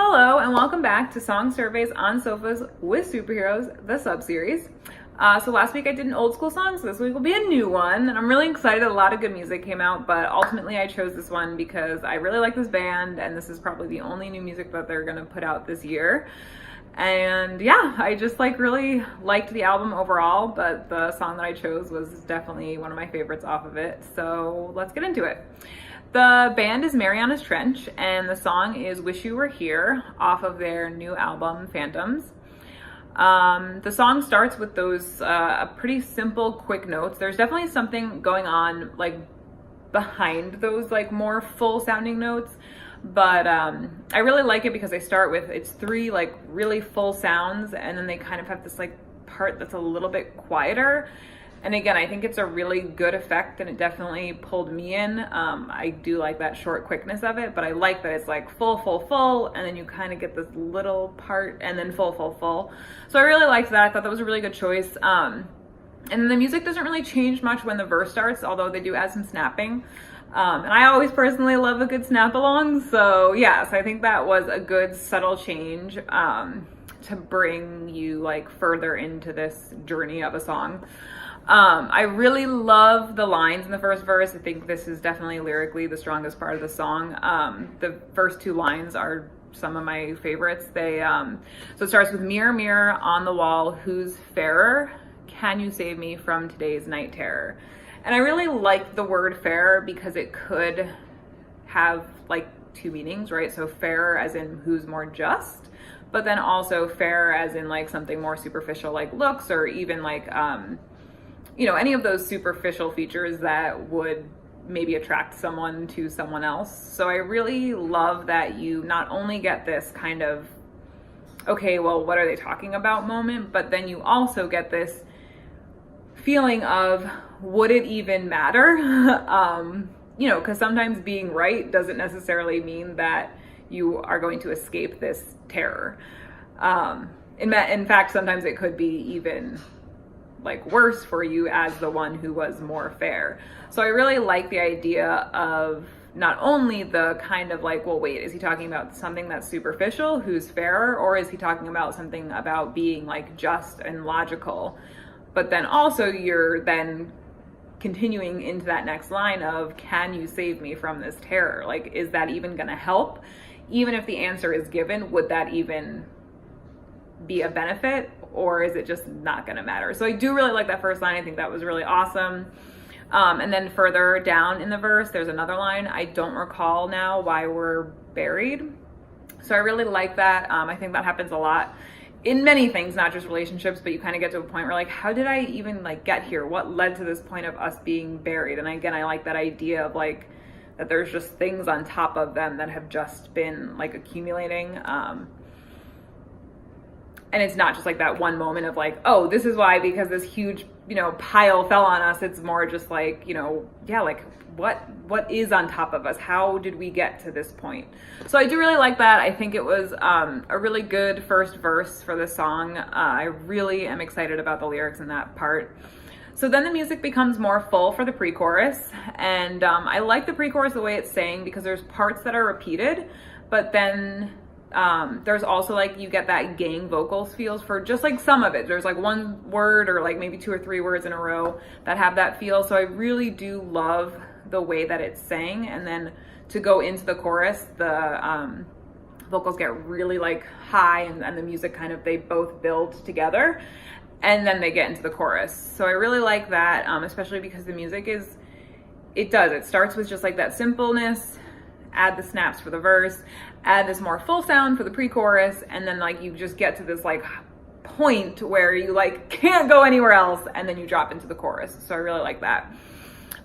Hello and welcome back to Song Surveys on Sofas with Superheroes, the sub-series. So last week I did an old school song, so this week will be a new one, and I'm really excited. A lot of good music came out, but ultimately I chose this one because I really like this band, and this is probably the only new music that they're gonna put out this year. And yeah, I just really liked the album overall, but the song that I chose was definitely one of my favorites off of it. So let's get into it. The band is Mariana's Trench, and the song is Wish You Were Here off of their new album, Phantoms. The song starts with those pretty simple, quick notes. There's definitely something going on behind those more full sounding notes, but I really like it because they start with, it's three really full sounds, and then they kind of have this part that's a little bit quieter. And again, I think it's a really good effect, and it definitely pulled me in. I do like that short quickness of it, but I like that it's full, full, full, and then you kind of get this little part, and then full, full, full. So I really liked that. I thought that was a really good choice. And then the music doesn't really change much when the verse starts, although they do add some snapping. And I always personally love a good snap along. So yes, I think that was a good subtle change to bring you further into this journey of a song. I really love the lines in the first verse. I think this is definitely lyrically the strongest part of the song. The first two lines are some of my favorites. So it starts with mirror, mirror on the wall, who's fairer? Can you save me from today's night terror? And I really like the word fairer because it could have two meanings, right? So fairer as in who's more just, but then also fairer as in something more superficial like looks, or even any of those superficial features that would maybe attract someone to someone else. So I really love that you not only get this kind of, okay, well, what are they talking about moment, but then you also get this feeling of, would it even matter? Because sometimes being right doesn't necessarily mean that you are going to escape this terror. In fact, sometimes it could be even worse for you as the one who was more fair. So I really like the idea of not only the kind of well, wait, is he talking about something that's superficial, who's fairer, or is he talking about something about being just and logical? But then also you're then continuing into that next line of, can you save me from this terror? Is that even gonna help? Even if the answer is given, would that even be a benefit, or is it just not going to matter? So I do really like that first line. I think that was really awesome. And then further down in the verse, there's another line, I don't recall now why we're buried. So I really like that. I think that happens a lot in many things, not just relationships, but you kind of get to a point where how did I even get here? What led to this point of us being buried? And again, I like that idea of that there's just things on top of them that have just been accumulating. And it's not just that one moment of oh, this is why, because this huge, pile fell on us. It's more just what is on top of us? How did we get to this point? So I do really like that. I think it was a really good first verse for the song. I really am excited about the lyrics in that part. So then the music becomes more full for the pre-chorus. And I like the pre-chorus the way it's saying, because there's parts that are repeated, but then there's also you get that gang vocals feels for just some of it. There's one word or maybe two or three words in a row that have that feel. So I really do love the way that it's sang. And then to go into the chorus, the vocals get really high, and the music they both build together, and then they get into the chorus. So I really like that, especially because the music it starts with just that simpleness, add the snaps for the verse, add this more full sound for the pre-chorus, and then you just get to this point where you can't go anywhere else, and then you drop into the chorus. So I really like that.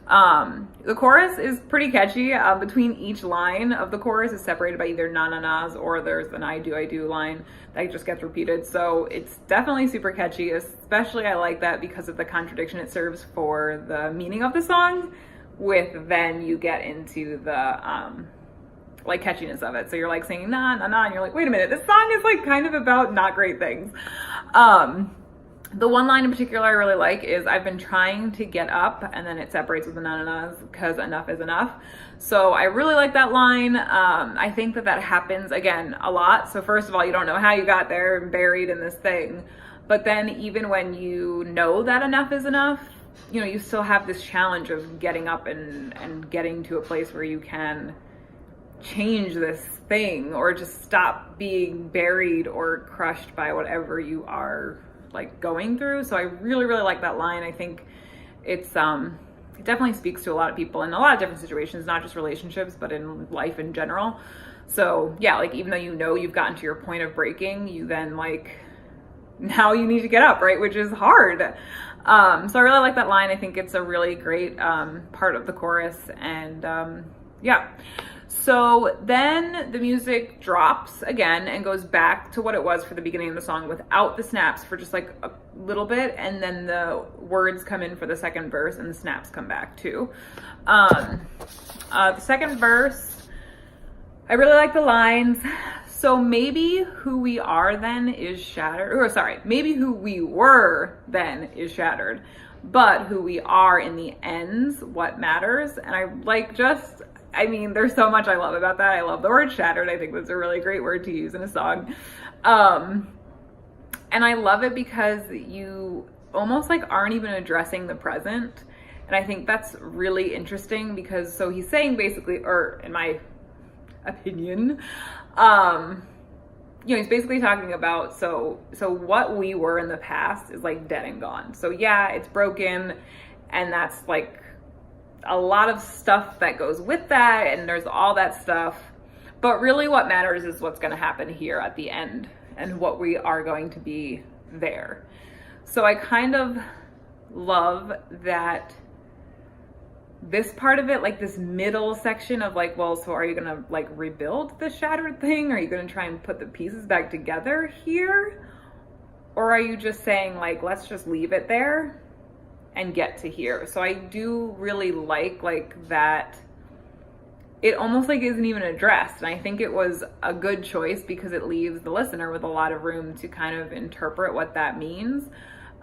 The chorus is pretty catchy. Between each line of the chorus is separated by either na-na-nas, or there's an I do line that just gets repeated. So it's definitely super catchy, especially I like that because of the contradiction it serves for the meaning of the song, with then you get into the catchiness of it. So you're singing na na na, and you're wait a minute, this song is kind of about not great things. The one line in particular I really like is, I've been trying to get up, and then it separates with the na-na-nas because enough is enough. So I really like that line. I think that happens, again, a lot. So first of all, you don't know how you got there and buried in this thing. But then even when you know that enough is enough, you know, you still have this challenge of getting up and getting to a place where you can change this thing, or just stop being buried or crushed by whatever you are like going through. So I really, really like that line. I think it's it definitely speaks to a lot of people in a lot of different situations, not just relationships, but in life in general. So yeah, like even though you know you've gotten to your point of breaking, you then like, now you need to get up, right? Which is hard. So I really like that line. I think it's a really great part of the chorus. And yeah. So then the music drops again and goes back to what it was for the beginning of the song without the snaps for just like a little bit. And then the words come in for the second verse and the snaps come back too. The second verse, I really like the lines. So maybe who we are then is shattered, or sorry, maybe who we were then is shattered, but who we are in the end's what matters. And I like just, I mean, there's so much I love about that. I love the word shattered. I think that's a really great word to use in a song. And I love it because you almost like aren't even addressing the present. And I think that's really interesting because, so he's saying basically, or in my opinion, you know, he's basically talking about, so what we were in the past is like dead and gone. So yeah, it's broken, and that's like a lot of stuff that goes with that, and there's all that stuff. But really what matters is what's going to happen here at the end and what we are going to be there. So I kind of love that this part of it, like this middle section of like, well, so are you gonna like rebuild the shattered thing? Are you gonna try and put the pieces back together here? Or are you just saying like, let's just leave it there and get to here? So I do really like that it almost like isn't even addressed. And I think it was a good choice because it leaves the listener with a lot of room to kind of interpret what that means.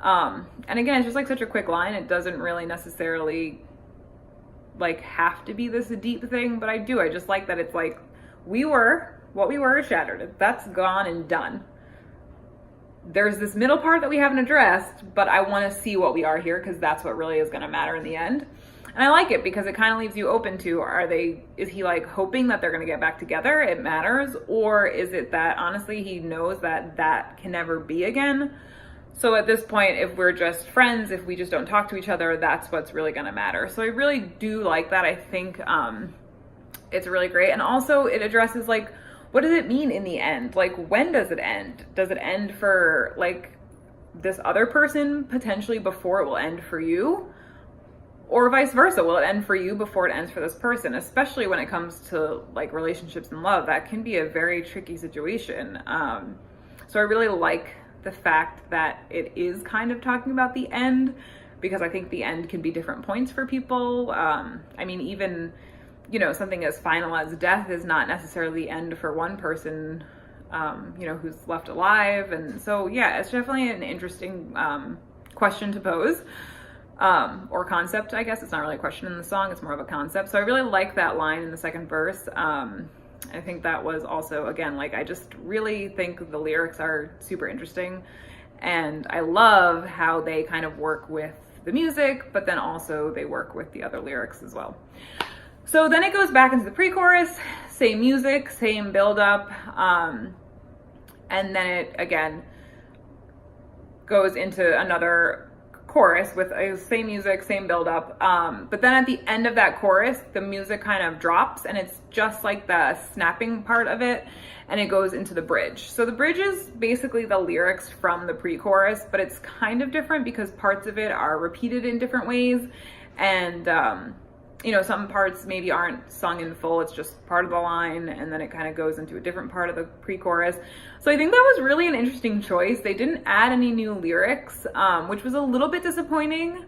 And again, it's just like such a quick line. It doesn't really necessarily like have to be this deep thing, but I just like that it's like, what we were is shattered. That's gone and done. There's this middle part that we haven't addressed, but I want to see what we are here because that's what really is going to matter in the end. And I like it because it kind of leaves you open to, is he like hoping that they're going to get back together? It matters. Or is it that honestly, he knows that can never be again? So at this point, if we're just friends, if we just don't talk to each other, that's what's really going to matter. So I really do like that. I think it's really great. And also it addresses like, what does it mean in the end? Like, when does it end? Does it end for like this other person potentially before it will end for you? Or vice versa, will it end for you before it ends for this person? Especially when it comes to like relationships and love, that can be a very tricky situation. So I really like the fact that it is kind of talking about the end, because I think the end can be different points for people. I mean, even, you know, something as final as death is not necessarily the end for one person, you know, who's left alive. And so, yeah, it's definitely an interesting question to pose, or concept, I guess. It's not really a question in the song, it's more of a concept. So I really like that line in the second verse. I think that was also, again, like, I just really think the lyrics are super interesting, and I love how they kind of work with the music, but then also they work with the other lyrics as well. So then it goes back into the pre-chorus, same music, same build-up, and then it again goes into another chorus with a same music, same build-up, but then at the end of that chorus, the music kind of drops, and it's just like the snapping part of it, and it goes into the bridge. So the bridge is basically the lyrics from the pre-chorus, but it's kind of different because parts of it are repeated in different ways, and you know, some parts maybe aren't sung in full, it's just part of the line, and then it kind of goes into a different part of the pre-chorus. So I think that was really an interesting choice. They didn't add any new lyrics, which was a little bit disappointing,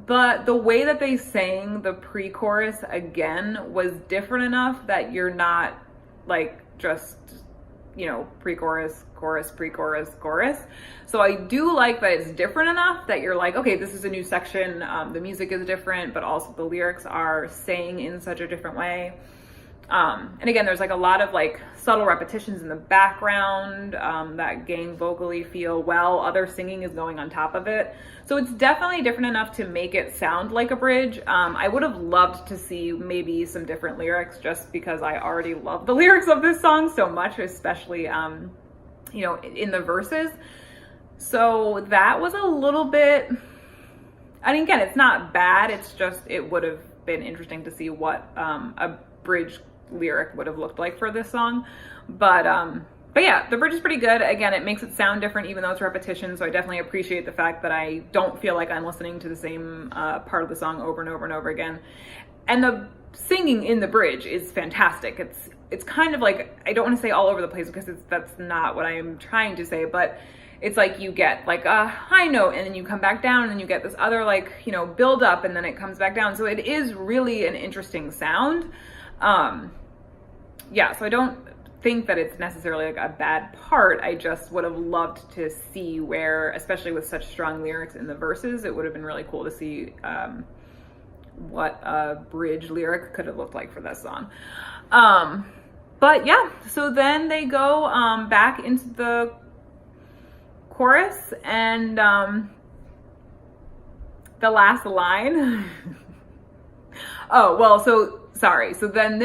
but the way that they sang the pre-chorus again was different enough that you're not like just you know, pre-chorus, chorus, pre-chorus, chorus. So I do like that it's different enough that you're like, okay, this is a new section. The music is different, but also the lyrics are saying in such a different way. And again, there's like a lot of like subtle repetitions in the background that gang vocally feel well. Other singing is going on top of it. So it's definitely different enough to make it sound like a bridge. I would have loved to see maybe some different lyrics just because I already love the lyrics of this song so much, especially, you know, in the verses. So that was a little bit, I mean, again, it's not bad. It's just, it would have been interesting to see what a bridge lyric would have looked like for this song. But yeah, the bridge is pretty good. Again, it makes it sound different even though it's repetition, so I definitely appreciate the fact that I don't feel like I'm listening to the same part of the song over and over and over again. And the singing in the bridge is fantastic. It's kind of like, I don't want to say all over the place because that's not what I am trying to say, but it's like you get like a high note and then you come back down and then you get this other like, you know, build up and then it comes back down. So it is really an interesting sound. Yeah, so I don't think that it's necessarily like a bad part. I just would have loved to see where, especially with such strong lyrics in the verses, it would have been really cool to see what a bridge lyric could have looked like for this song. But yeah, so then they go back into the chorus and the last line. Oh, well, so sorry. So then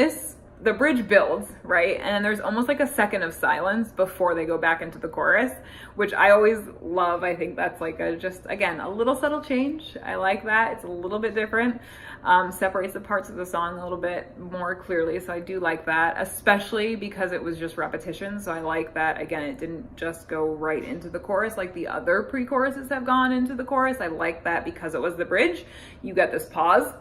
the bridge builds, right? And then there's almost like a second of silence before they go back into the chorus, which I always love. I think that's like just, again, a little subtle change. I like that. It's a little bit different. Separates the parts of the song a little bit more clearly. So I do like that, especially because it was just repetition. So I like that, again, it didn't just go right into the chorus like the other pre-choruses have gone into the chorus. I like that because it was the bridge. You get this pause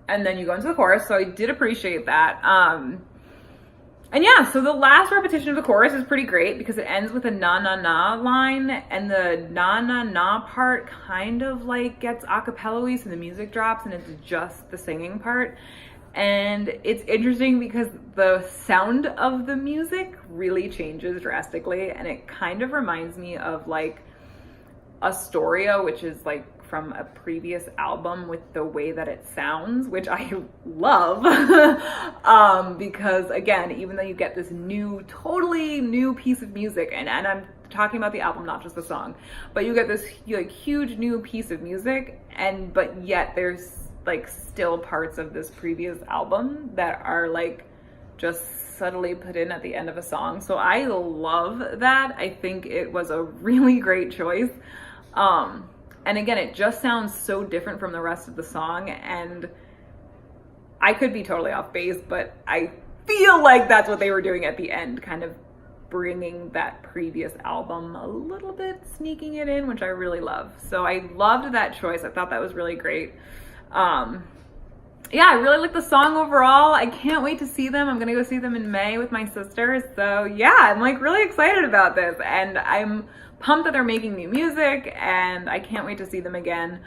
and then you go into the chorus. So I did appreciate that. And yeah, so the last repetition of the chorus is pretty great because it ends with a na na na line, and the na na na part kind of like gets a cappella-y, so the music drops and it's just the singing part. And it's interesting because the sound of the music really changes drastically, and it kind of reminds me of like Astoria, which is like from a previous album, with the way that it sounds, which I love. Because again, even though you get this totally new piece of music, and I'm talking about the album, not just the song, but you get this like huge new piece of music, but yet there's like still parts of this previous album that are like just subtly put in at the end of a song. So I love that. I think it was a really great choice. And again, it just sounds so different from the rest of the song, and I could be totally off base, but I feel like that's what they were doing at the end, kind of bringing that previous album a little bit, sneaking it in, which I really love. So I loved that choice. I thought that was really great. Yeah, I really like the song overall. I can't wait to see them. I'm gonna go see them in May with my sisters. So yeah, I'm like really excited about this, and I'm pumped that they're making new music, and I can't wait to see them again.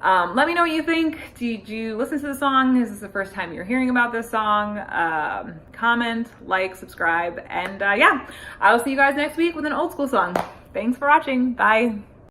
Let me know what you think. Did you listen to the song? Is this the first time you're hearing about this song? Comment, like, subscribe, and yeah, I'll see you guys next week with an old school song. Thanks for watching. Bye.